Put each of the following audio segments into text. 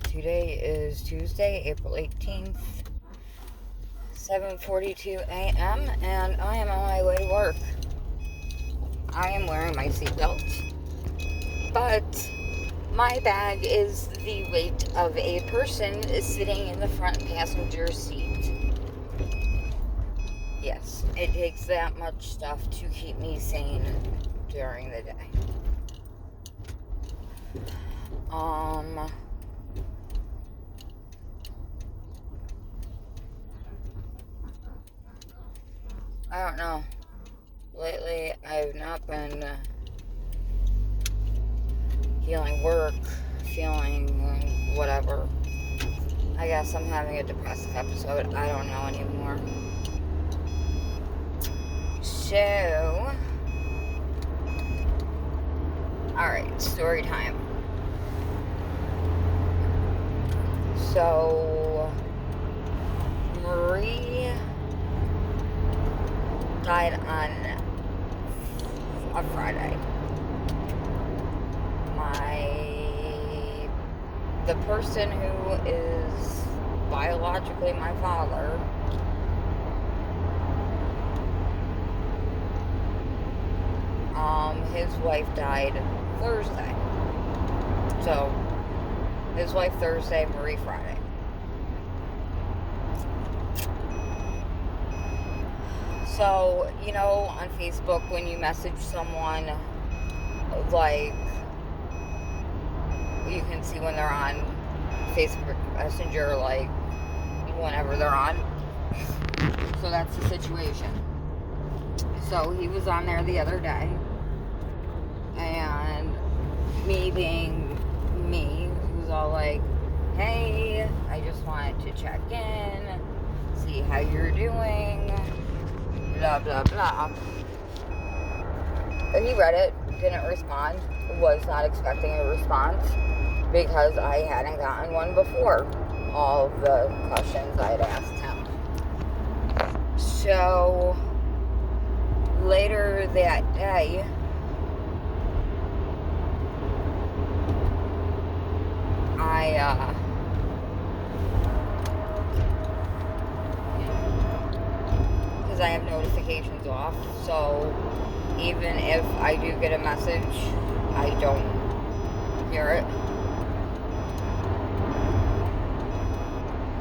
Today is Tuesday, April 18th, 7:42 a.m., and I am on my way to work. I am wearing my seatbelt, but my bag is the weight of a person sitting in the front passenger seat. Yes, it takes that much stuff to keep me sane during the day. I don't know. Lately, I've not been feeling whatever. I guess I'm having a depressive episode. I don't know anymore. So, alright, story time. So, Marie died on a Friday. The person who is biologically my father his wife died Thursday. So, his wife Thursday, Marie Friday. So, on Facebook, when you message someone, like, you can see when they're on Facebook Messenger, like, whenever they're on. So that's the situation. So he was on there the other day, and me being me, he was all like, hey, I just wanted to check in, see how you're doing, blah, blah, blah. He read it, didn't respond, was not expecting a response, because I hadn't gotten one before all of the questions I had asked him. So, later that day, because I have notifications off, so even if I do get a message, I don't hear it.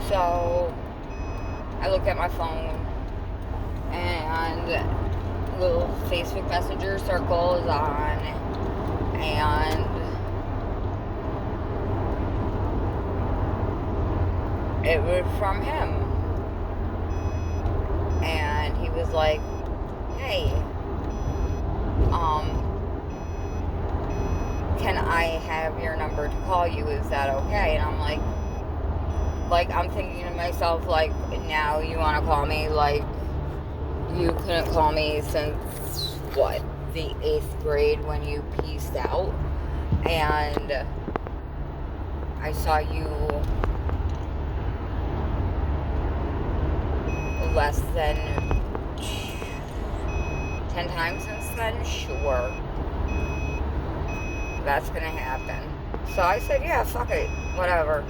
So, I look at my phone, and little Facebook Messenger circle is on, and it was from him. And he was like, hey, can I have your number to call you? Is that okay? And I'm like, I'm thinking to myself, like, now you want to call me? Like, you couldn't call me since, what, the 8th grade when you peaced out? And I saw you less than 10 times since then? Sure. That's gonna happen. So I said, yeah, fuck it, whatever.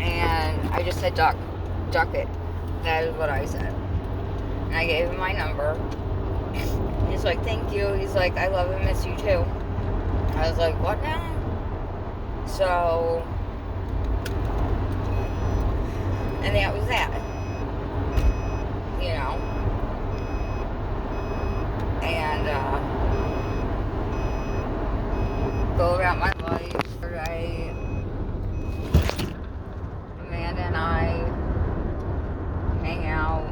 And I just said, duck it. That is what I said. And I gave him my number. He's like, thank you. He's like, I love and miss you too. I was like, what now? So, and that was that. And, go about my life. Amanda and I hang out.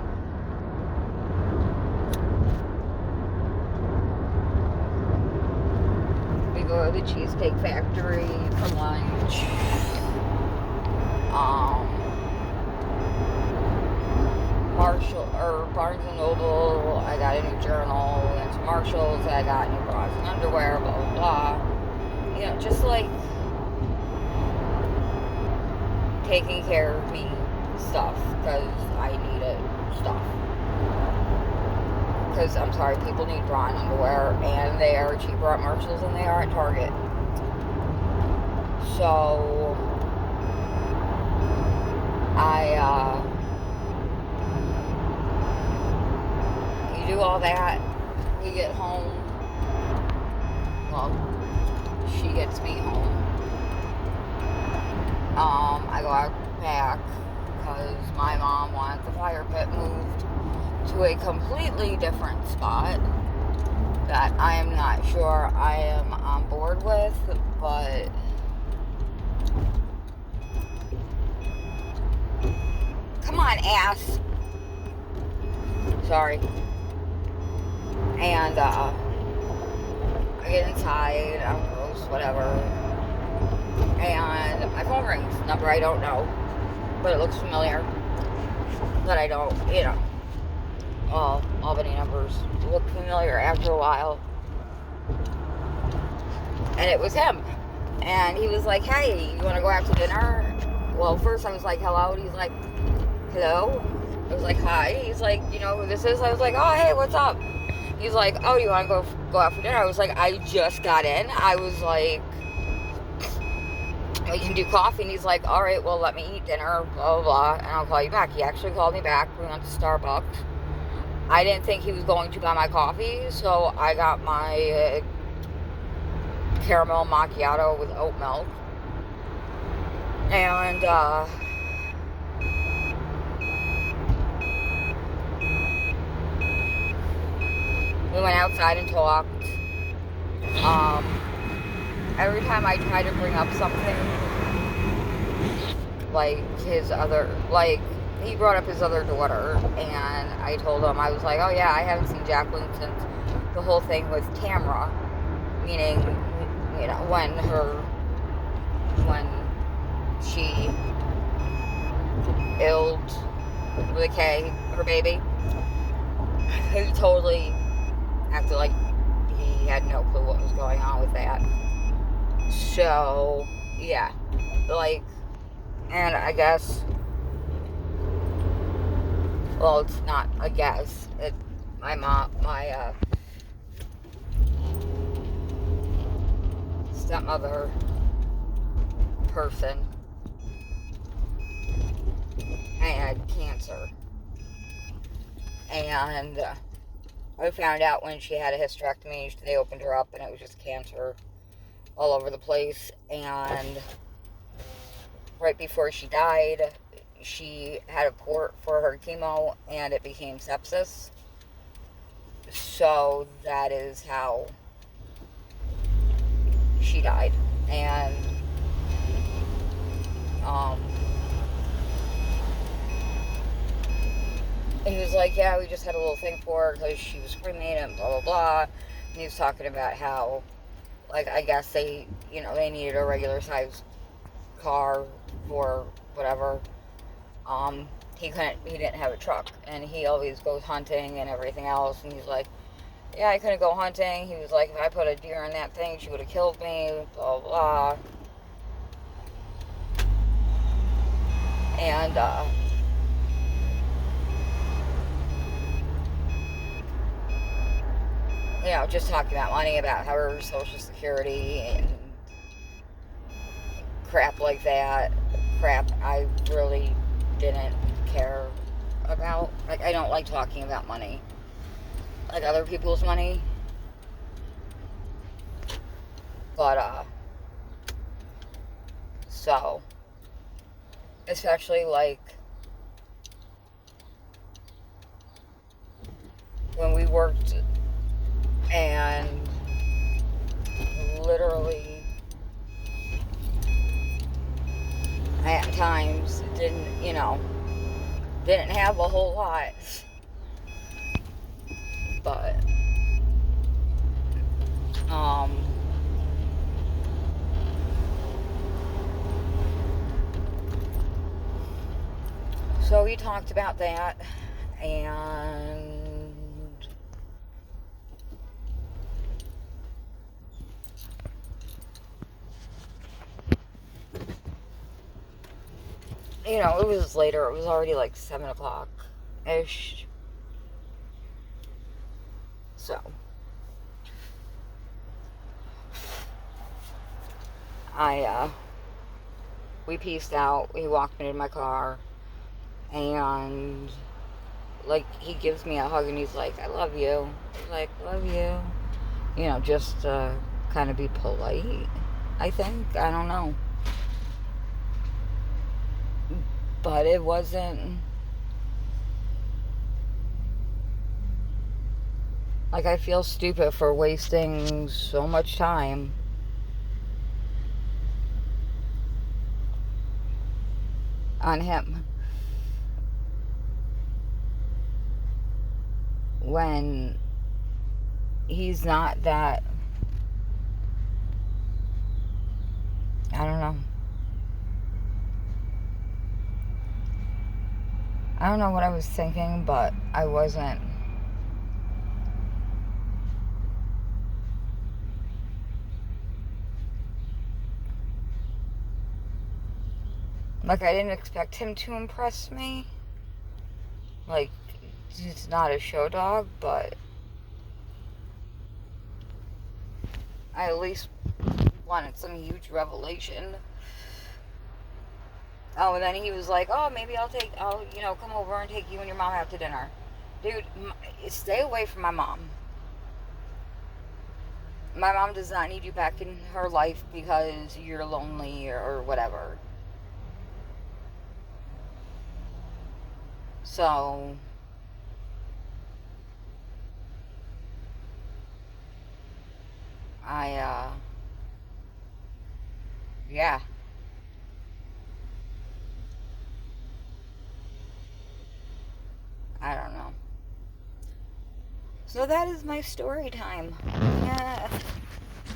We go to the Cheesecake Factory for lunch. Barnes and Noble, I got a new journal. We went to Marshall's, I got new bras and underwear, blah, blah, blah. Just like taking care of me stuff, because I need it stuff. Because, I'm sorry, people need bra and underwear, and they are cheaper at Marshall's than they are at Target. So you do all that, we get home, well, she gets me home, I go out back, because my mom wanted the fire pit moved to a completely different spot, that I am not sure I am on board with, but come on, ass. Sorry. And I get inside, I'm gross, whatever, and my phone rings. Number I don't know, but it looks familiar. But I don't, all Albany numbers look familiar after a while. And it was him. And he was like, hey, you want to go out to dinner? Well, first I was like, hello. And he's like, hello? I was like, hi. He's like, you know who this is? I was like, oh, hey, what's up? He's like, oh, you want to go out for dinner? I was like, I just got in. I was like, we can do coffee. And he's like, all right, well, let me eat dinner, blah, blah, blah, and I'll call you back. He actually called me back. We went to Starbucks. I didn't think he was going to buy my coffee, so I got my caramel macchiato with oat milk. And, we went outside and talked. Every time I try to bring up something, like he brought up his other daughter, and I told him, I was like, oh yeah, I haven't seen Jacqueline since the whole thing with Tamra, meaning, when she illed with a K, her baby. He totally acted like he had no clue what was going on with that. So, yeah, and I guess, well, it's not a guess, my stepmother person had cancer, and I found out when she had a hysterectomy, they opened her up and it was just cancer all over the place. And right before she died, she had a port for her chemo and it became sepsis. So that is how she died. And he was like, yeah, we just had a little thing for her because she was cremated and blah blah blah. And he was talking about how, I guess they needed a regular sized car for whatever. He didn't have a truck, and he always goes hunting and everything else, and he's like, yeah, I couldn't go hunting. He was like, if I put a deer in that thing, she would have killed me, blah blah. And just talking about money, about her Social Security and crap like that. Crap I really didn't care about. I don't like talking about money. Like other people's money. But, so, especially when we worked and literally at times didn't have a whole lot, but so we talked about that, and it was later. It was already 7 o'clock-ish. So, I We pieced out. He walked me to my car. And, like, he gives me a hug and he's like, I love you. Like, love you. You know, just kind of be polite, I think. I don't know. But it wasn't... Like, I feel stupid for wasting so much time on him when he's not that... I don't know. I don't know what I was thinking, but I wasn't... Like, I didn't expect him to impress me. Like, he's not a show dog, but I at least wanted some huge revelation. Oh, and then he was like, oh, maybe I'll, come over and take you and your mom out to dinner. Dude, stay away from my mom. My mom does not need you back in her life because you're lonely or whatever. So, yeah. I don't know. So that is my story time. Yeah.